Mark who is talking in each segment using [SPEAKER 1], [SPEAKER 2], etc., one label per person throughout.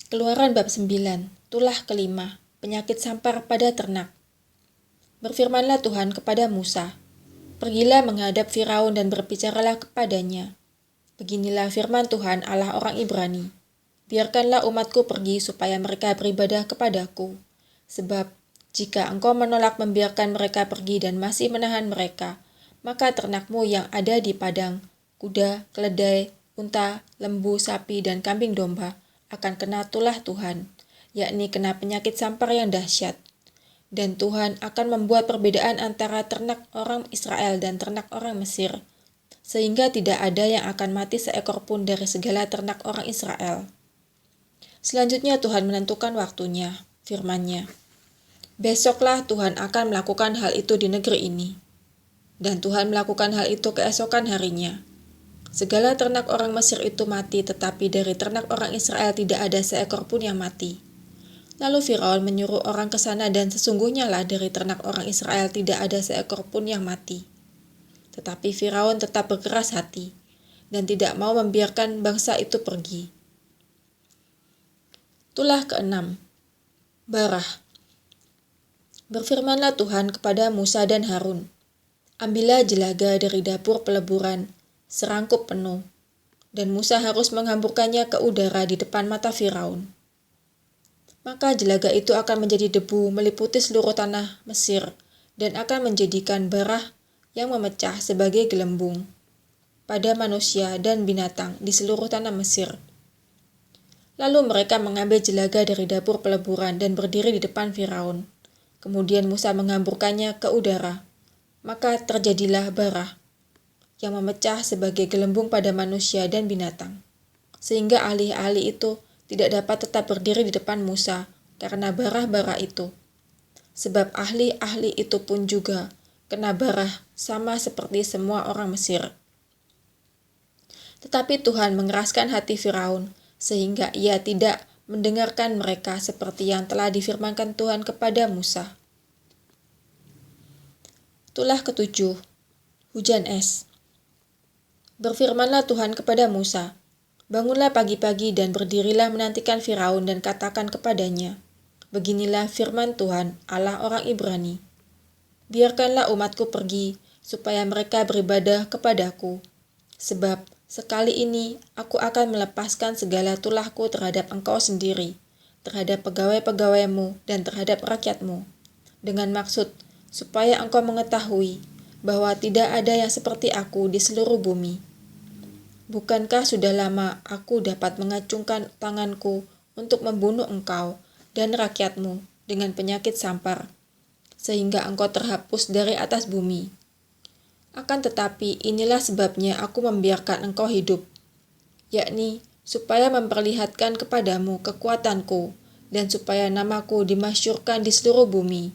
[SPEAKER 1] Keluaran bab 9, tulah kelima, penyakit sampar pada ternak. Berfirmanlah Tuhan kepada Musa, "Pergilah menghadap Firaun dan berbicaralah kepadanya. Beginilah firman Tuhan Allah orang Ibrani. Biarkanlah umatku pergi supaya mereka beribadah kepadaku. Sebab jika engkau menolak membiarkan mereka pergi dan masih menahan mereka, maka ternakmu yang ada di padang, kuda, keledai, unta, lembu, sapi, dan kambing domba, akan kena tulah Tuhan, yakni kena penyakit sampar yang dahsyat. Dan Tuhan akan membuat perbedaan antara ternak orang Israel dan ternak orang Mesir, sehingga tidak ada yang akan mati seekor pun dari segala ternak orang Israel." Selanjutnya Tuhan menentukan waktunya, firman-Nya, "Besoklah Tuhan akan melakukan hal itu di negeri ini." Dan Tuhan melakukan hal itu keesokan harinya. Segala ternak orang Mesir itu mati, tetapi dari ternak orang Israel tidak ada seekor pun yang mati. Lalu Firaun menyuruh orang ke sana, dan sesungguhnya lah dari ternak orang Israel tidak ada seekor pun yang mati. Tetapi Firaun tetap berkeras hati, dan tidak mau membiarkan bangsa itu pergi. Tulah keenam, Barah. Berfirmanlah Tuhan kepada Musa dan Harun, "Ambillah jelaga dari dapur peleburan, serangkup penuh, dan Musa harus menghamburkannya ke udara di depan mata Firaun. Maka jelaga itu akan menjadi debu meliputi seluruh tanah Mesir, dan akan menjadikan barah yang memecah sebagai gelembung pada manusia dan binatang di seluruh tanah Mesir." Lalu mereka mengambil jelaga dari dapur peleburan dan berdiri di depan Firaun. Kemudian Musa menghamburkannya ke udara, maka terjadilah barah yang memecah sebagai gelembung pada manusia dan binatang, sehingga ahli-ahli itu tidak dapat tetap berdiri di depan Musa karena barah-barah itu. Sebab ahli-ahli itu pun juga kena barah sama seperti semua orang Mesir. Tetapi Tuhan mengeraskan hati Firaun, sehingga ia tidak mendengarkan mereka seperti yang telah difirmankan Tuhan kepada Musa. Tulah ketujuh, hujan es. Berfirmanlah Tuhan kepada Musa, "Bangunlah pagi-pagi dan berdirilah menantikan Firaun dan katakan kepadanya, beginilah firman Tuhan Allah orang Ibrani. Biarkanlah umatku pergi supaya mereka beribadah kepadaku. Sebab sekali ini aku akan melepaskan segala tulahku terhadap engkau sendiri, terhadap pegawai-pegawaimu dan terhadap rakyatmu, dengan maksud supaya engkau mengetahui bahwa tidak ada yang seperti aku di seluruh bumi. Bukankah sudah lama aku dapat mengacungkan tanganku untuk membunuh engkau dan rakyatmu dengan penyakit sampar, sehingga engkau terhapus dari atas bumi? Akan tetapi inilah sebabnya aku membiarkan engkau hidup, yakni supaya memperlihatkan kepadamu kekuatanku dan supaya namaku dimasyhurkan di seluruh bumi.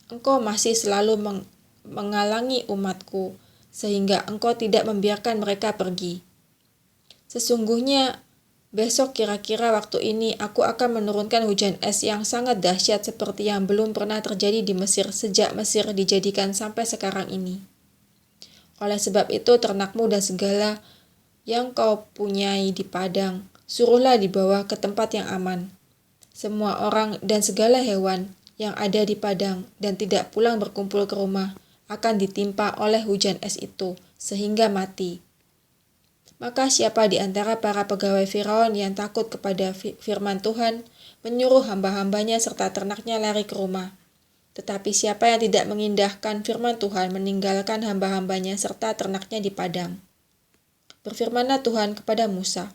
[SPEAKER 1] Engkau masih selalu menghalangi umatku, sehingga engkau tidak membiarkan mereka pergi. Sesungguhnya besok kira-kira waktu ini aku akan menurunkan hujan es yang sangat dahsyat seperti yang belum pernah terjadi di Mesir sejak Mesir dijadikan sampai sekarang ini. Oleh sebab itu ternakmu dan segala yang kau punyai di padang, suruhlah dibawa ke tempat yang aman. Semua orang dan segala hewan yang ada di padang dan tidak pulang berkumpul ke rumah akan ditimpa oleh hujan es itu, sehingga mati. Maka siapa di antara para pegawai Firaun yang takut kepada firman Tuhan, menyuruh hamba-hambanya serta ternaknya lari ke rumah. Tetapi siapa yang tidak mengindahkan firman Tuhan, meninggalkan hamba-hambanya serta ternaknya di padang. Berfirmanlah Tuhan kepada Musa,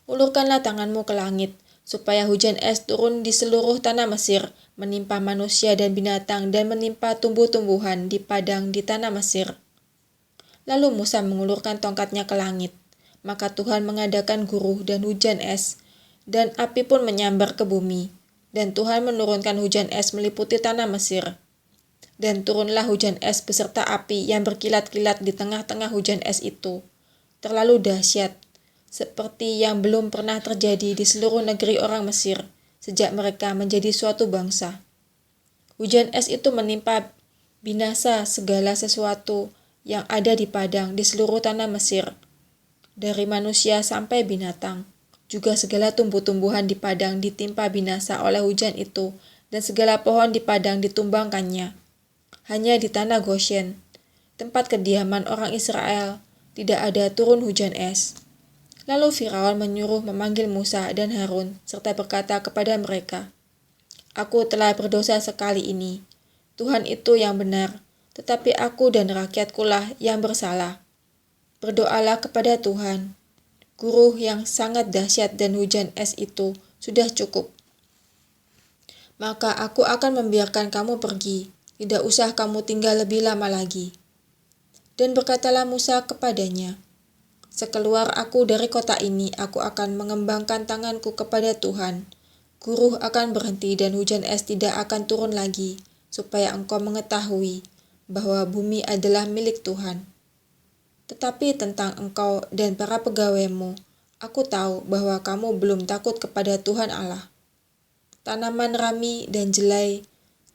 [SPEAKER 1] "Ulurkanlah tanganmu ke langit, supaya hujan es turun di seluruh tanah Mesir, menimpa manusia dan binatang, dan menimpa tumbuh-tumbuhan di padang di tanah Mesir." Lalu Musa mengulurkan tongkatnya ke langit, maka Tuhan mengadakan guruh dan hujan es, dan api pun menyambar ke bumi, dan Tuhan menurunkan hujan es meliputi tanah Mesir. Dan turunlah hujan es beserta api yang berkilat-kilat di tengah-tengah hujan es itu, terlalu dahsyat, seperti yang belum pernah terjadi di seluruh negeri orang Mesir, sejak mereka menjadi suatu bangsa. Hujan es itu menimpa binasa segala sesuatu yang ada di padang di seluruh tanah Mesir, dari manusia sampai binatang, Juga segala tumbuh-tumbuhan di padang ditimpa binasa oleh hujan itu, dan segala pohon di padang ditumbangkannya. Hanya di tanah Goshen, tempat kediaman orang Israel, tidak ada turun hujan es. Lalu Firaun menyuruh memanggil Musa dan Harun, serta berkata kepada mereka, "Aku telah berdosa sekali ini. Tuhan itu yang benar, tetapi aku dan rakyatkulah yang bersalah. Berdoalah kepada Tuhan. Guru yang sangat dahsyat dan hujan es itu sudah cukup. Maka aku akan membiarkan kamu pergi, tidak usah kamu tinggal lebih lama lagi." Dan berkatalah Musa kepadanya, "Sekeluar aku dari kota ini, aku akan mengembangkan tanganku kepada Tuhan. Guru akan berhenti dan hujan es tidak akan turun lagi, supaya engkau mengetahui bahwa bumi adalah milik Tuhan. Tetapi tentang engkau dan para pegawaimu, aku tahu bahwa kamu belum takut kepada Tuhan Allah. Tanaman rami dan jelai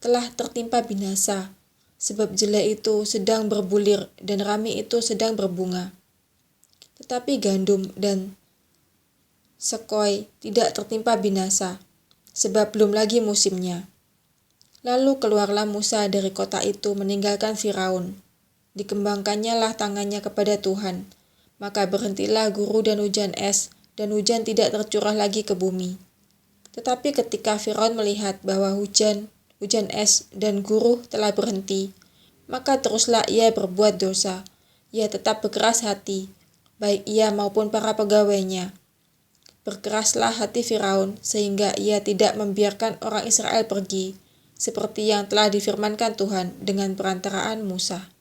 [SPEAKER 1] telah tertimpa binasa, sebab jelai itu sedang berbulir dan rami itu sedang berbunga. Tetapi gandum dan sekoi tidak tertimpa binasa, sebab belum lagi musimnya." Lalu keluarlah Musa dari kota itu meninggalkan Firaun. Dikembangkannya lah tangannya kepada Tuhan, maka berhentilah guru dan hujan es, dan hujan tidak tercurah lagi ke bumi. Tetapi ketika Firaun melihat bahwa hujan es dan guru telah berhenti, maka teruslah ia berbuat dosa. Ia tetap berkeras hati, baik ia maupun para pegawainya. Berkeraslah hati Firaun sehingga ia tidak membiarkan orang Israel pergi, seperti yang telah difirmankan Tuhan dengan perantaraan Musa.